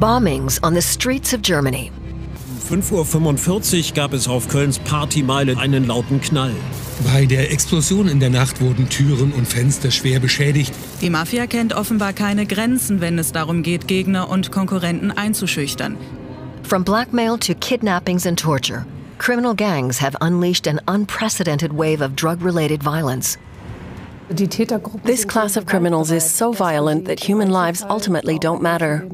Bombings on the streets of Germany. 5:45 Uhr gab es auf Kölns Partymeile einen lauten Knall. Bei der Explosion in der Nacht wurden Türen und Fenster schwer beschädigt. Die Mafia kennt offenbar keine Grenzen, wenn es darum geht, Gegner und Konkurrenten einzuschüchtern. From blackmail to kidnappings and torture, criminal gangs have unleashed an unprecedented wave of drug-related violence. This class of criminals is so violent that human lives ultimately don't matter.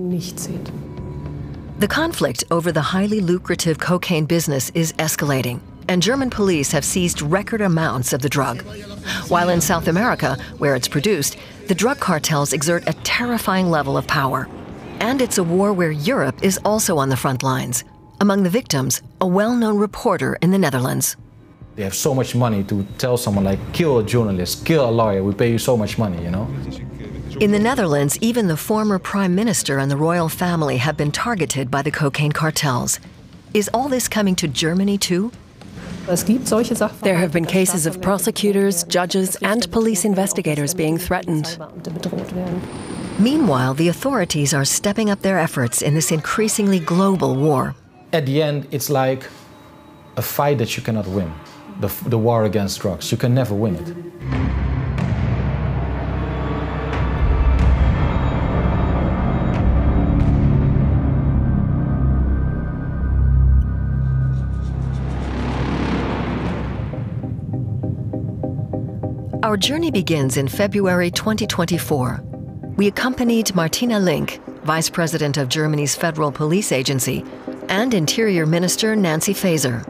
The conflict over the highly lucrative cocaine business is escalating, and German police have seized record amounts of the drug. While in South America, where it's produced, the drug cartels exert a terrifying level of power. And it's a war where Europe is also on the front lines. Among the victims, a well-known reporter in the Netherlands. They have so much money to tell someone like, kill a journalist, kill a lawyer, we pay you so much money, you know? In the Netherlands, even the former prime minister and the royal family have been targeted by the cocaine cartels. Is all this coming to Germany too? There have been cases of prosecutors, judges, and police investigators being threatened. Meanwhile, the authorities are stepping up their efforts in this increasingly global war. At the end, it's like a fight that you cannot win. The war against drugs. You can never win it. Our journey begins in February 2024. We accompanied Martina Link, Vice President of Germany's Federal Police Agency, and Interior Minister Nancy Faeser.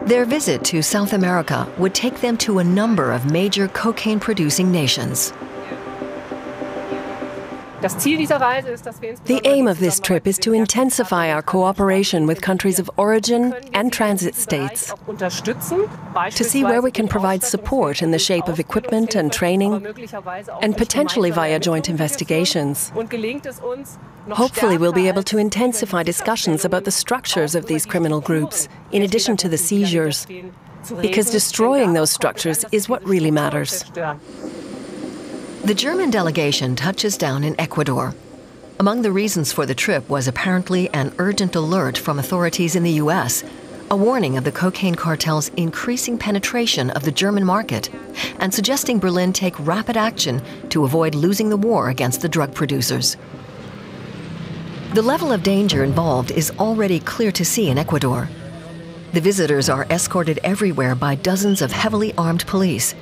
Their visit to South America would take them to a number of major cocaine-producing nations. The aim of this trip is to intensify our cooperation with countries of origin and transit states, to see where we can provide support in the shape of equipment and training, and potentially via joint investigations. Hopefully we'll be able to intensify discussions about the structures of these criminal groups, in addition to the seizures, because destroying those structures is what really matters. The German delegation touches down in Ecuador. Among the reasons for the trip was apparently an urgent alert from authorities in the US, a warning of the cocaine cartel's increasing penetration of the German market, and suggesting Berlin take rapid action to avoid losing the war against the drug producers. The level of danger involved is already clear to see in Ecuador. The visitors are escorted everywhere by dozens of heavily armed police.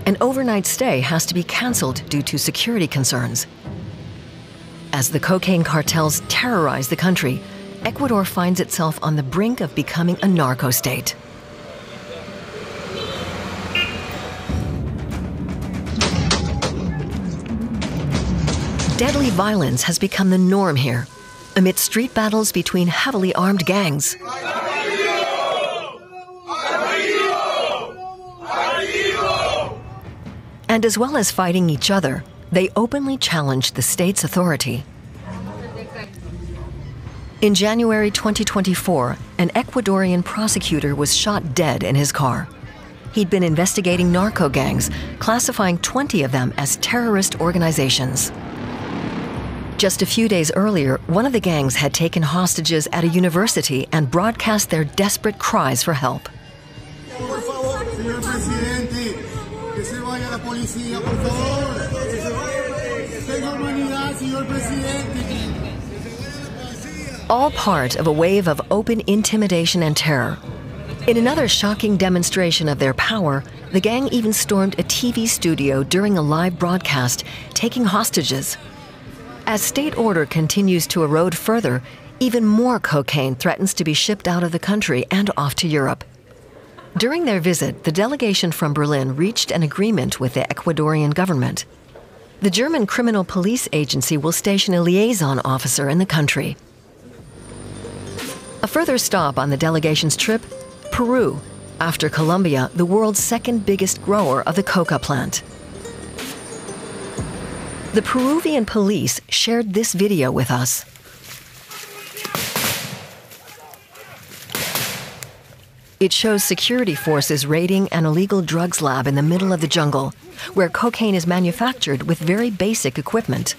An overnight stay has to be cancelled due to security concerns. As the cocaine cartels terrorize the country, Ecuador finds itself on the brink of becoming a narco-state. Deadly violence has become the norm here, amid street battles between heavily armed gangs. And as well as fighting each other, they openly challenged the state's authority. In January 2024, an Ecuadorian prosecutor was shot dead in his car. He'd been investigating narco gangs, classifying 20 of them as terrorist organizations. Just a few days earlier, one of the gangs had taken hostages at a university and broadcast their desperate cries for help. All part of a wave of open intimidation and terror. In another shocking demonstration of their power, the gang even stormed a TV studio during a live broadcast, taking hostages. As state order continues to erode further, even more cocaine threatens to be shipped out of the country and off to Europe. During their visit, the delegation from Berlin reached an agreement with the Ecuadorian government. The German Criminal Police Agency will station a liaison officer in the country. A further stop on the delegation's trip, Peru, after Colombia, the world's second biggest grower of the coca plant. The Peruvian police shared this video with us. It shows security forces raiding an illegal drugs lab in the middle of the jungle, where cocaine is manufactured with very basic equipment.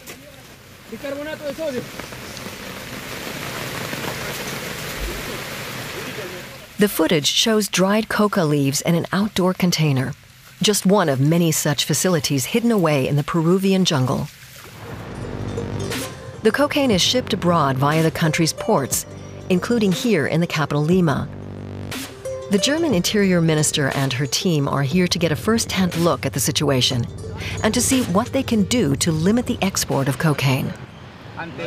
The footage shows dried coca leaves in an outdoor container, just one of many such facilities hidden away in the Peruvian jungle. The cocaine is shipped abroad via the country's ports, including here in the capital Lima. The German Interior Minister and her team are here to get a first-hand look at the situation and to see what they can do to limit the export of cocaine.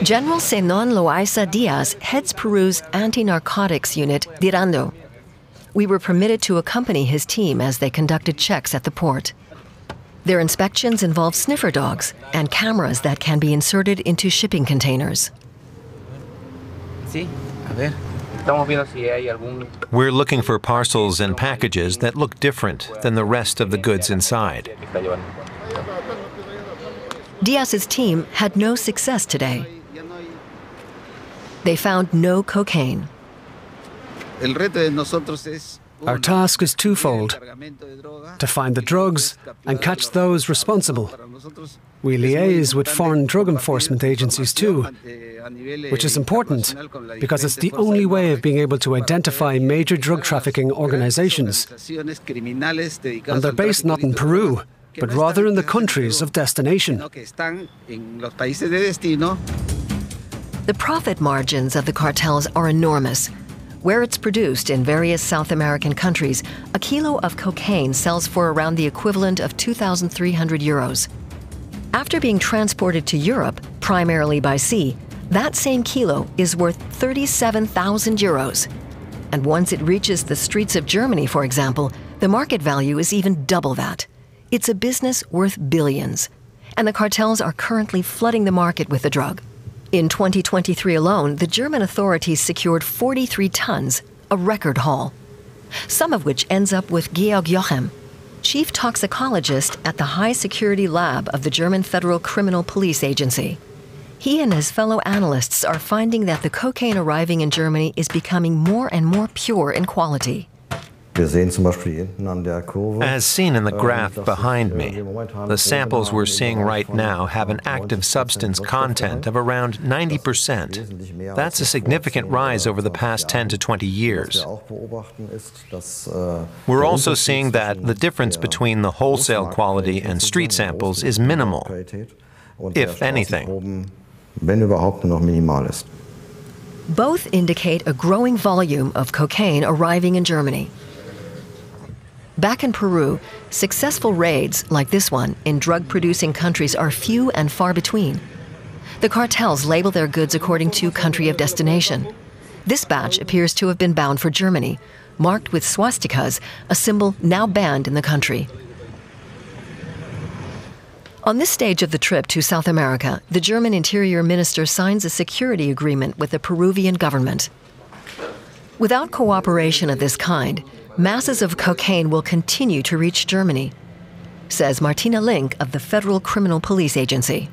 General Zenon Loaiza Diaz heads Peru's anti-narcotics unit, Dirando. We were permitted to accompany his team as they conducted checks at the port. Their inspections involve sniffer dogs and cameras that can be inserted into shipping containers. We're looking for parcels and packages that look different than the rest of the goods inside. Diaz's team had no success today. They found no cocaine. Our task is twofold: to find the drugs and catch those responsible. We liaise with foreign drug enforcement agencies too, which is important because it's the only way of being able to identify major drug trafficking organizations. And they're based not in Peru, but rather in the countries of destination. The profit margins of the cartels are enormous. Where it's produced in various South American countries, a kilo of cocaine sells for around the equivalent of 2,300 euros. After being transported to Europe, primarily by sea, that same kilo is worth 37,000 euros. And once it reaches the streets of Germany, for example, the market value is even double that. It's a business worth billions. And the cartels are currently flooding the market with the drug. In 2023 alone, the German authorities secured 43 tons, a record haul. Some of which ends up with Georg Jochem, chief toxicologist at the high-security lab of the German Federal Criminal Police Agency. He and his fellow analysts are finding that the cocaine arriving in Germany is becoming more and more pure in quality. As seen in the graph behind me, the samples we're seeing right now have an active substance content of around 90%. That's a significant rise over the past 10 to 20 years. We're also seeing that the difference between the wholesale quality and street samples is minimal, if anything. Both indicate a growing volume of cocaine arriving in Germany. Back in Peru, successful raids like this one in drug-producing countries are few and far between. The cartels label their goods according to country of destination. This batch appears to have been bound for Germany, marked with swastikas, a symbol now banned in the country. On this stage of the trip to South America, the German Interior Minister signs a security agreement with the Peruvian government. Without cooperation of this kind, masses of cocaine will continue to reach Germany, says Martina Link of the Federal Criminal Police Agency.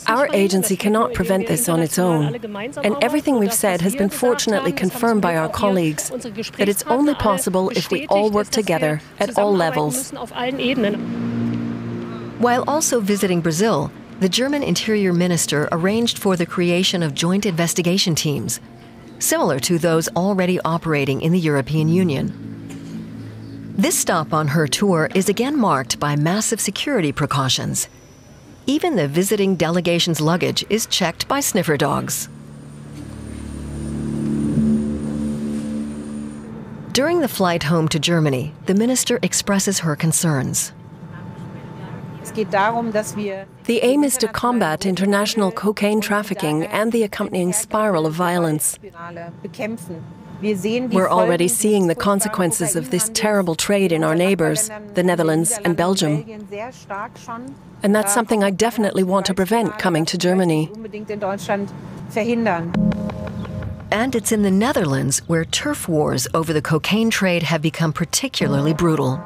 Our agency cannot prevent this on its own, and everything we've said has been fortunately confirmed by our colleagues, that it's only possible if we all work together at all levels. While also visiting Brazil, the German Interior Minister arranged for the creation of joint investigation teams, similar to those already operating in the European Union. This stop on her tour is again marked by massive security precautions. Even the visiting delegation's luggage is checked by sniffer dogs. During the flight home to Germany, the minister expresses her concerns. The aim is to combat international cocaine trafficking and the accompanying spiral of violence. We're already seeing the consequences of this terrible trade in our neighbours, the Netherlands and Belgium. And that's something I definitely want to prevent coming to Germany. And it's in the Netherlands where turf wars over the cocaine trade have become particularly brutal.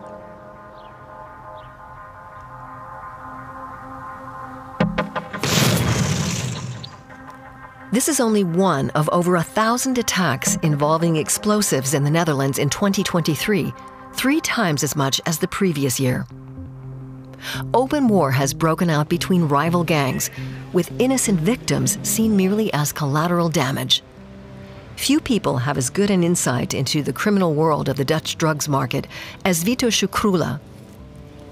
This is only one of over 1,000 attacks involving explosives in the Netherlands in 2023, 3 times as much as the previous year. Open war has broken out between rival gangs, with innocent victims seen merely as collateral damage. Few people have as good an insight into the criminal world of the Dutch drugs market as Vito Schukrula.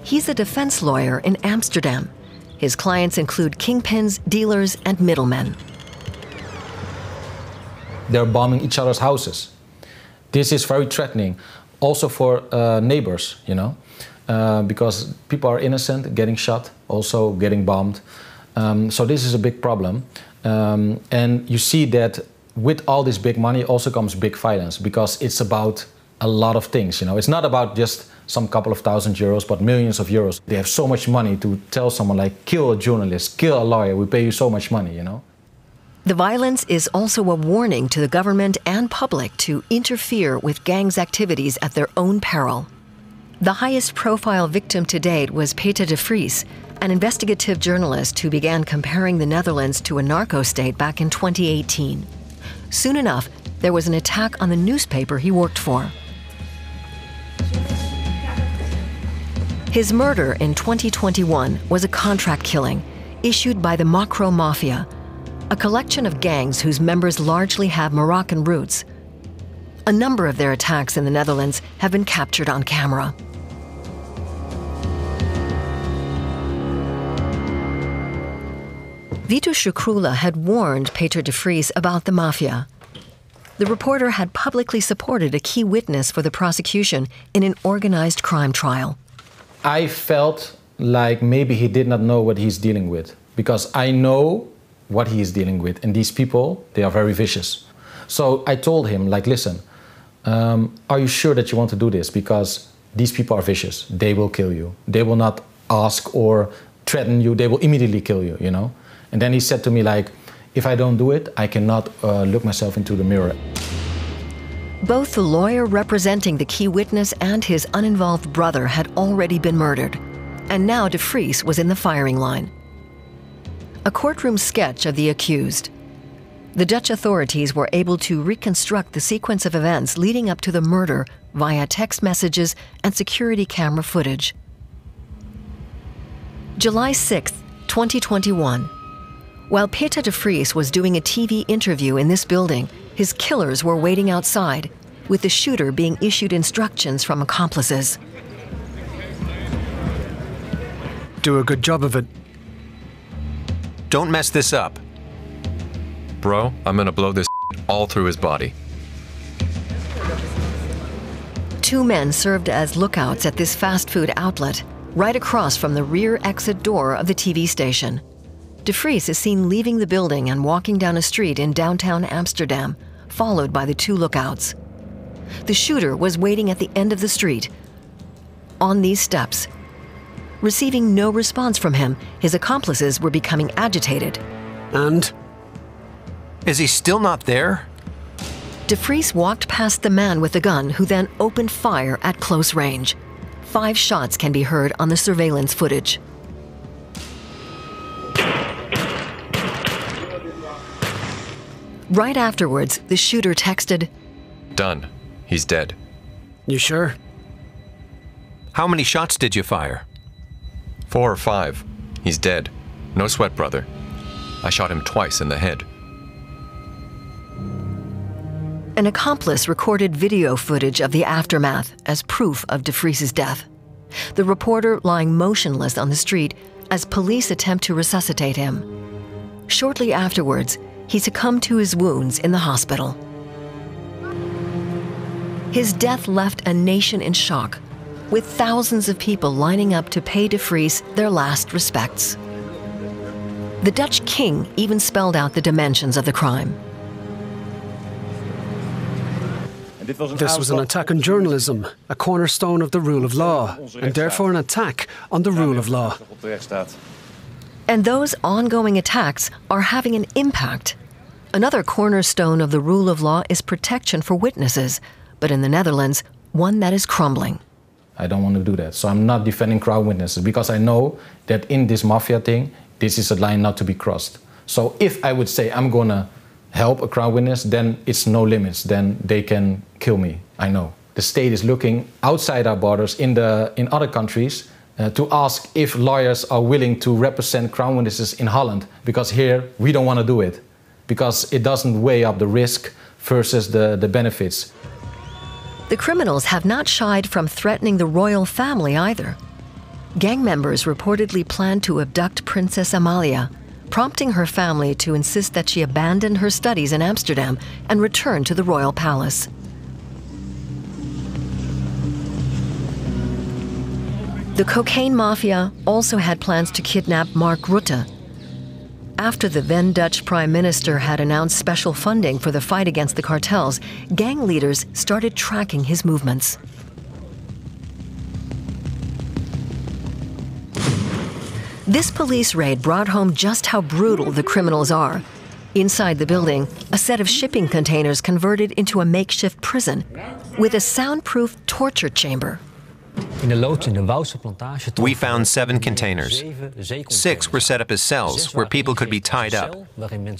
He's a defense lawyer in Amsterdam. His clients include kingpins, dealers, and middlemen. They're bombing each other's houses. This is very threatening, also for neighbors, you know, because people are innocent, getting shot, also getting bombed. So this is a big problem. And you see that with all this big money also comes big violence, because it's about a lot of things, you know. It's not about just some couple of thousand euros, but millions of euros. They have so much money to tell someone like, kill a journalist, kill a lawyer, we pay you so much money, you know. The violence is also a warning to the government and public to interfere with gangs' activities at their own peril. The highest profile victim to date was Peter de Vries, an investigative journalist who began comparing the Netherlands to a narco-state back in 2018. Soon enough, there was an attack on the newspaper he worked for. His murder in 2021 was a contract killing issued by the Macro Mafia, a collection of gangs whose members largely have Moroccan roots. A number of their attacks in the Netherlands have been captured on camera. Vito Schukrula had warned Peter de Vries about the mafia. The reporter had publicly supported a key witness for the prosecution in an organized crime trial. I felt like maybe he did not know what he's dealing with, because I know what he is dealing with, and these people, they are very vicious. So I told him, like, listen, are you sure that you want to do this? Because these people are vicious. They will kill you. They will not ask or threaten you. They will immediately kill you, you know? And then he said to me, like, if I don't do it, I cannot look myself into the mirror. Both the lawyer representing the key witness and his uninvolved brother had already been murdered, and now de Vries was in the firing line. A courtroom sketch of the accused. The Dutch authorities were able to reconstruct the sequence of events leading up to the murder via text messages and security camera footage. July 6, 2021. While Peter de Vries was doing a TV interview in this building, his killers were waiting outside, with the shooter being issued instructions from accomplices. Do a good job of it. Don't mess this up. Bro, I'm gonna blow this all through his body. Two men served as lookouts at this fast food outlet, right across from the rear exit door of the TV station. De Vries is seen leaving the building and walking down a street in downtown Amsterdam, followed by the two lookouts. The shooter was waiting at the end of the street, on these steps. Receiving no response from him, his accomplices were becoming agitated. And? Is he still not there? De Vries walked past the man with the gun, who then opened fire at close range. 5 shots can be heard on the surveillance footage. Right afterwards, the shooter texted, "Done. He's dead." You sure? How many shots did you fire? 4 or 5. He's dead. No sweat, brother. I shot him twice in the head. An accomplice recorded video footage of the aftermath as proof of de Vries' death. The reporter lying motionless on the street as police attempt to resuscitate him. Shortly afterwards, he succumbed to his wounds in the hospital. His death left a nation in shock, with thousands of people lining up to pay de Vries their last respects. The Dutch king even spelled out the dimensions of the crime. This was an attack on journalism, a cornerstone of the rule of law, and therefore an attack on the rule of law. And those ongoing attacks are having an impact. Another cornerstone of the rule of law is protection for witnesses, but in the Netherlands, one that is crumbling. I don't want to do that. So I'm not defending crown witnesses, because I know that in this mafia thing, this is a line not to be crossed. So if I would say I'm going to help a crown witness, then it's no limits. Then they can kill me. I know. The state is looking outside our borders in other countries to ask if lawyers are willing to represent Crown witnesses in Holland, because here we don't want to do it, because it doesn't weigh up the risk versus the benefits. The criminals have not shied from threatening the royal family either. Gang members reportedly planned to abduct Princess Amalia, prompting her family to insist that she abandon her studies in Amsterdam and return to the royal palace. The cocaine mafia also had plans to kidnap Mark Rutte. After the then Dutch Prime Minister had announced special funding for the fight against the cartels, gang leaders started tracking his movements. This police raid brought home just how brutal the criminals are. Inside the building, a set of shipping containers converted into a makeshift prison with a soundproof torture chamber. We found 7 containers. 6 were set up as cells where people could be tied up,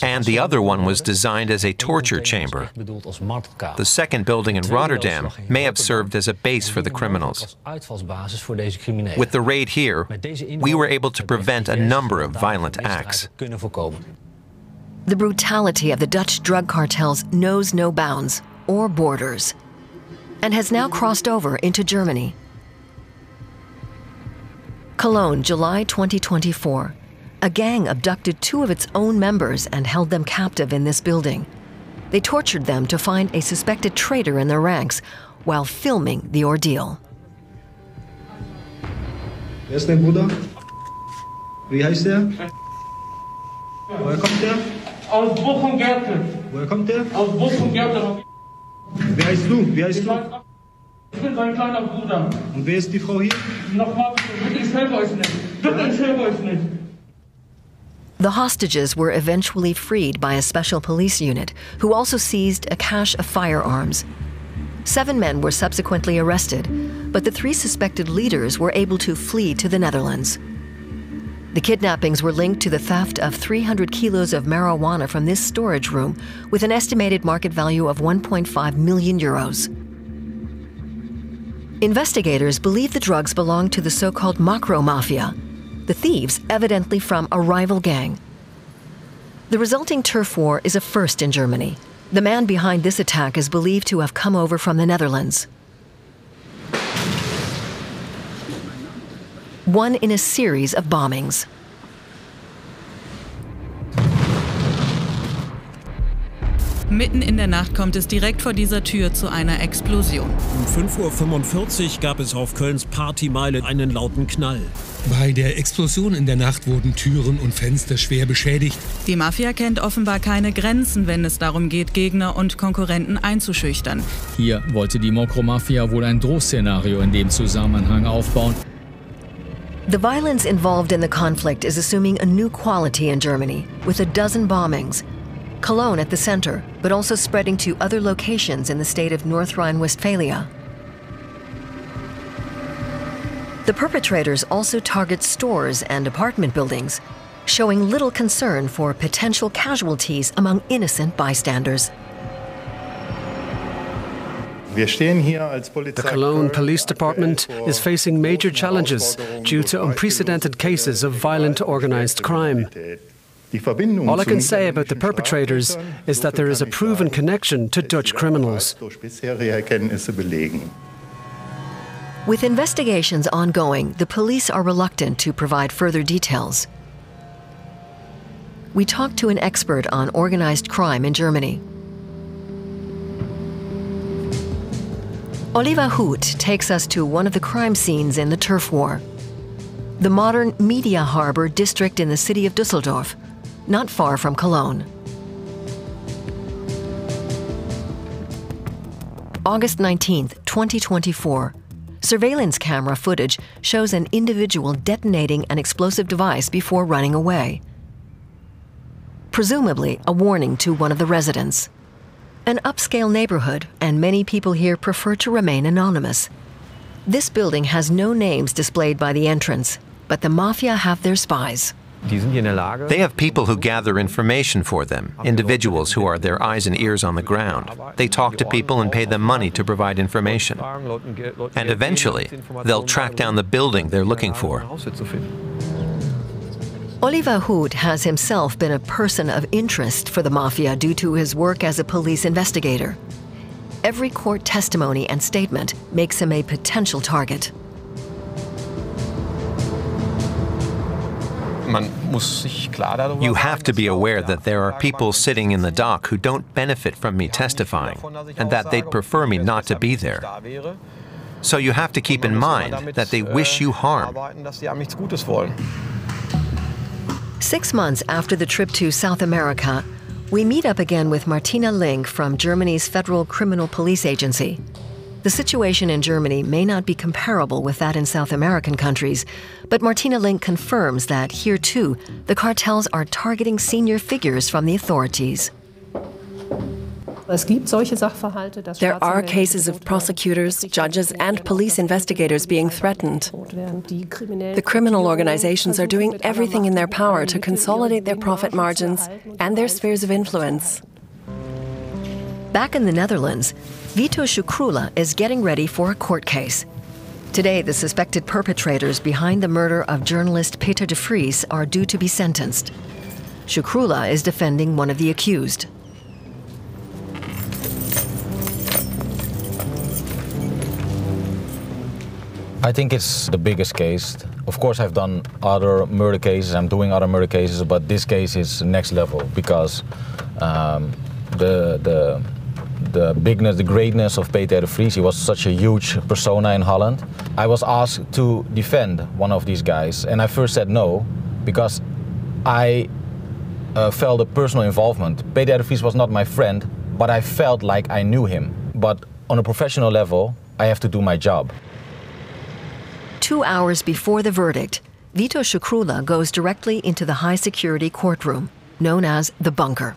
and the other one was designed as a torture chamber. The second building in Rotterdam may have served as a base for the criminals. With the raid here, we were able to prevent a number of violent acts. The brutality of the Dutch drug cartels knows no bounds or borders, and has now crossed over into Germany. Cologne, July 2024. A gang abducted 2 of its own members and held them captive in this building. They tortured them to find a suspected traitor in their ranks while filming the ordeal. Wer ist dein Bruder? Wie heißt der? Woher kommt der? Aus Bochum-Gärten. Woher kommt der? Aus Bochum-Gärten. Wie heißt du? Wie heißt du? Ich bin sein kleiner Bruder. Und wer ist die Frau hier? Nochmal, bitte, ich helfe euch nicht. Bitte, ich helfe euch nicht. The hostages were eventually freed by a special police unit, who also seized a cache of firearms. 7 men were subsequently arrested, but the 3 suspected leaders were able to flee to the Netherlands. The kidnappings were linked to the theft of 300 kilos of marijuana from this storage room, with an estimated market value of 1.5 million euros. Investigators believe the drugs belong to the so-called macro mafia, the thieves evidently from a rival gang. The resulting turf war is a first in Germany. The man behind this attack is believed to have come over from the Netherlands. One in a series of bombings. Mitten in der Nacht kommt es direkt vor dieser Tür zu einer Explosion. Um 5:45 Uhr gab es auf Kölns Partymeile einen lauten Knall. Bei der Explosion in der Nacht wurden Türen und Fenster schwer beschädigt. Die Mafia kennt offenbar keine Grenzen, wenn es darum geht, Gegner und Konkurrenten einzuschüchtern. Hier wollte die Mokro-Mafia wohl ein Drohszenario in dem Zusammenhang aufbauen. The violence involved in the conflict is assuming a new quality in Germany, with a dozen bombings. Cologne at the center, but also spreading to other locations in the state of North Rhine-Westphalia. The perpetrators also target stores and apartment buildings, showing little concern for potential casualties among innocent bystanders. The Cologne Police Department is facing major challenges due to unprecedented cases of violent organized crime. All I can say about the perpetrators is that there is a proven connection to Dutch criminals. With investigations ongoing, the police are reluctant to provide further details. We talked to an expert on organized crime in Germany. Oliver Huth takes us to one of the crime scenes in the turf war. The modern Media Harbor district in the city of Düsseldorf, not far from Cologne. August 19th, 2024. Surveillance camera footage shows an individual detonating an explosive device before running away. Presumably a warning to one of the residents. An upscale neighborhood, and many people here prefer to remain anonymous. This building has no names displayed by the entrance, but the mafia have their spies. They have people who gather information for them, individuals who are their eyes and ears on the ground. They talk to people and pay them money to provide information. And eventually, they'll track down the building they're looking for. Oliver Hood has himself been a person of interest for the mafia due to his work as a police investigator. Every court testimony and statement makes him a potential target. You have to be aware that there are people sitting in the dock who don't benefit from me testifying, and that they'd prefer me not to be there. So you have to keep in mind that they wish you harm. 6 months after the trip to South America, we meet up again with Martina Link from Germany's Federal Criminal Police Agency. The situation in Germany may not be comparable with that in South American countries, but Martina Link confirms that here too, the cartels are targeting senior figures from the authorities. There are cases of prosecutors, judges, and police investigators being threatened. The criminal organizations are doing everything in their power to consolidate their profit margins and their spheres of influence. Back in the Netherlands, Vito Shukrula is getting ready for a court case. Today, the suspected perpetrators behind the murder of journalist Peter de Vries are due to be sentenced. Shukrula is defending one of the accused. I think it's the biggest case. Of course, I've done other murder cases, I'm doing other murder cases, but this case is next level because the bigness, the greatness of Peter de Vries, he was such a huge persona in Holland. I was asked to defend one of these guys, and I first said no, because I felt a personal involvement. Peter de Vries was not my friend, but I felt like I knew him. But on a professional level, I have to do my job. 2 hours before the verdict, Vito Shukrula goes directly into the high-security courtroom, known as the bunker.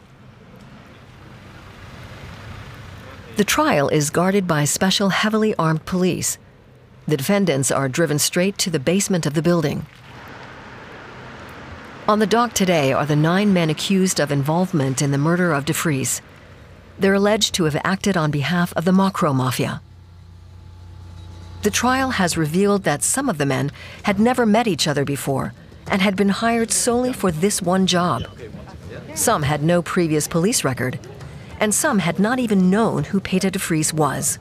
The trial is guarded by special heavily armed police. The defendants are driven straight to the basement of the building. On the dock today are the 9 men accused of involvement in the murder of de Vries. They're alleged to have acted on behalf of the Macro Mafia. The trial has revealed that some of the men had never met each other before and had been hired solely for this one job. Some had no previous police record, and some had not even known who Peter de Vries was.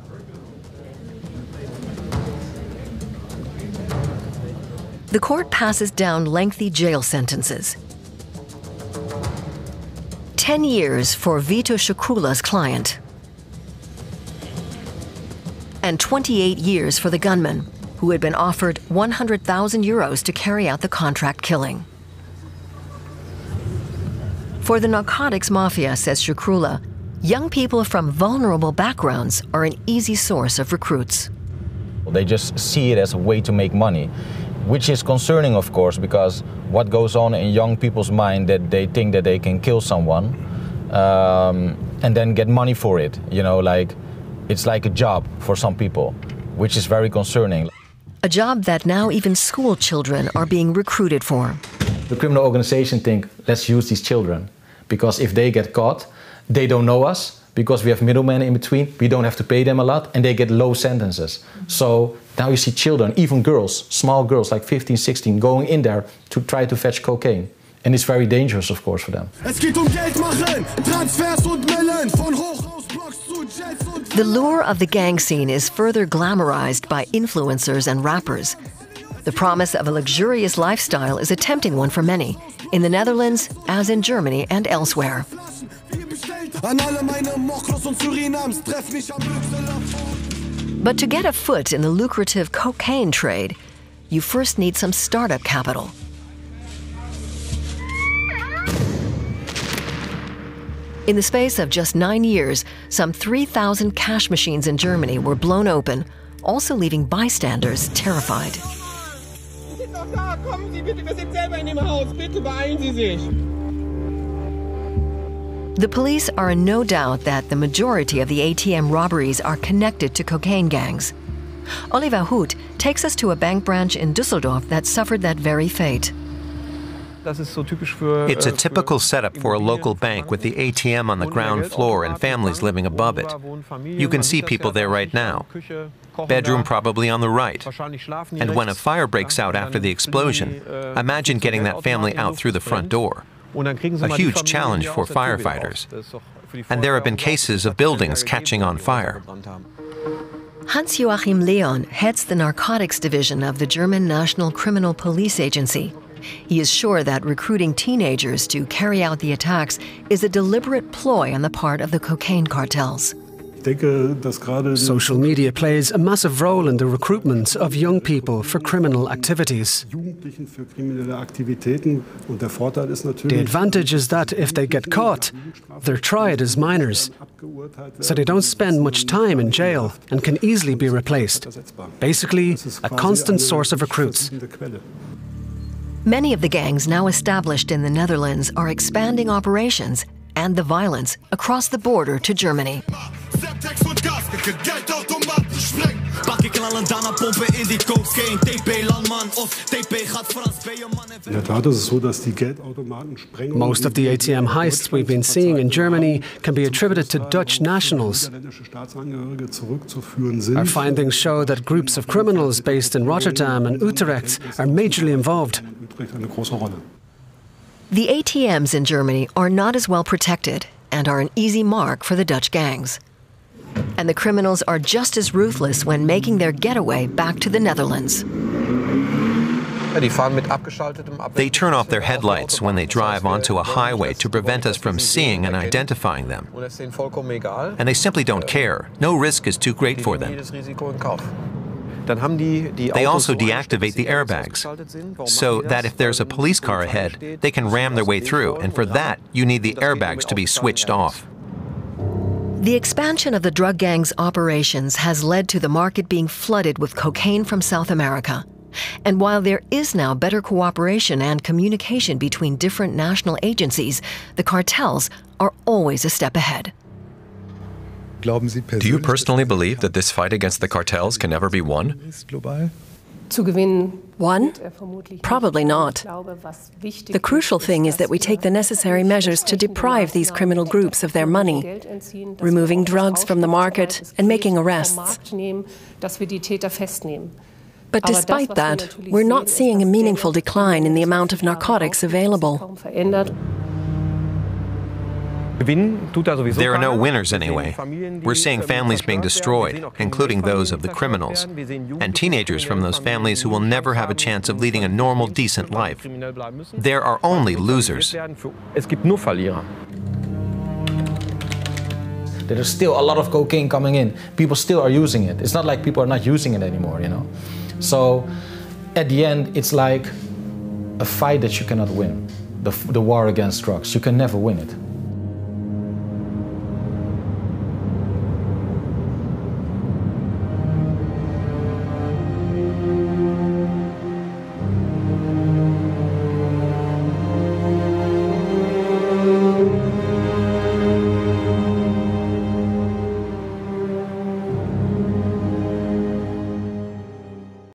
The court passes down lengthy jail sentences. 10 years for Vito Shukrula's client, and 28 years for the gunman, who had been offered 100,000 euros to carry out the contract killing. For the narcotics mafia, says Shukrula, young people from vulnerable backgrounds are an easy source of recruits. They just see it as a way to make money, which is concerning, of course, because what goes on in young people's mind that they think that they can kill someone and then get money for it. You know, like it's like a job for some people, which is very concerning. A job that now even school children are being recruited for. The criminal organization think, let's use these children, because if they get caught, they don't know us, because we have middlemen in between, we don't have to pay them a lot, and they get low sentences. So now you see children, even girls, small girls like 15, 16, going in there to try to fetch cocaine. And it's very dangerous, of course, for them. The lure of the gang scene is further glamorized by influencers and rappers. The promise of a luxurious lifestyle is a tempting one for many, in the Netherlands, as in Germany and elsewhere. But to get a foot in the lucrative cocaine trade, you first need some startup capital. In the space of just 9 years, some 3,000 cash machines in Germany were blown open, also leaving bystanders terrified. The police are in no doubt that the majority of the ATM robberies are connected to cocaine gangs. Oliver Hood takes us to a bank branch in Düsseldorf that suffered that very fate. It's a typical setup for a local bank with the ATM on the ground floor and families living above it. You can see people there right now. Bedroom probably on the right. And when a fire breaks out after the explosion, imagine getting that family out through the front door. A huge challenge for firefighters. And there have been cases of buildings catching on fire. Hans-Joachim Leon heads the narcotics division of the German National Criminal Police Agency. He is sure that recruiting teenagers to carry out the attacks is a deliberate ploy on the part of the cocaine cartels. Social media plays a massive role in the recruitment of young people for criminal activities. The advantage is that if they get caught, they're tried as minors, so they don't spend much time in jail and can easily be replaced. Basically, a constant source of recruits. Many of the gangs now established in the Netherlands are expanding operations and the violence across the border to Germany. Most of the ATM heists we've been seeing in Germany can be attributed to Dutch nationals. Our findings show that groups of criminals based in Rotterdam and Utrecht are majorly involved. The ATMs in Germany are not as well protected and are an easy mark for the Dutch gangs. And the criminals are just as ruthless when making their getaway back to the Netherlands. They turn off their headlights when they drive onto a highway to prevent us from seeing and identifying them. And they simply don't care. No risk is too great for them. They also deactivate the airbags, so that if there's a police car ahead, they can ram their way through, and for that, you need the airbags to be switched off. The expansion of the drug gangs' operations has led to the market being flooded with cocaine from South America. And while there is now better cooperation and communication between different national agencies, the cartels are always a step ahead. Do you personally believe that this fight against the cartels can never be won? Won? Probably not. The crucial thing is that we take the necessary measures to deprive these criminal groups of their money, removing drugs from the market and making arrests. But despite that, we're not seeing a meaningful decline in the amount of narcotics available. There are no winners anyway. We're seeing families being destroyed, including those of the criminals, and teenagers from those families who will never have a chance of leading a normal, decent life. There are only losers. There's still a lot of cocaine coming in. People still are using it. It's not like people are not using it anymore, you know. So at the end, it's like a fight that you cannot win. The war against drugs. You can never win it.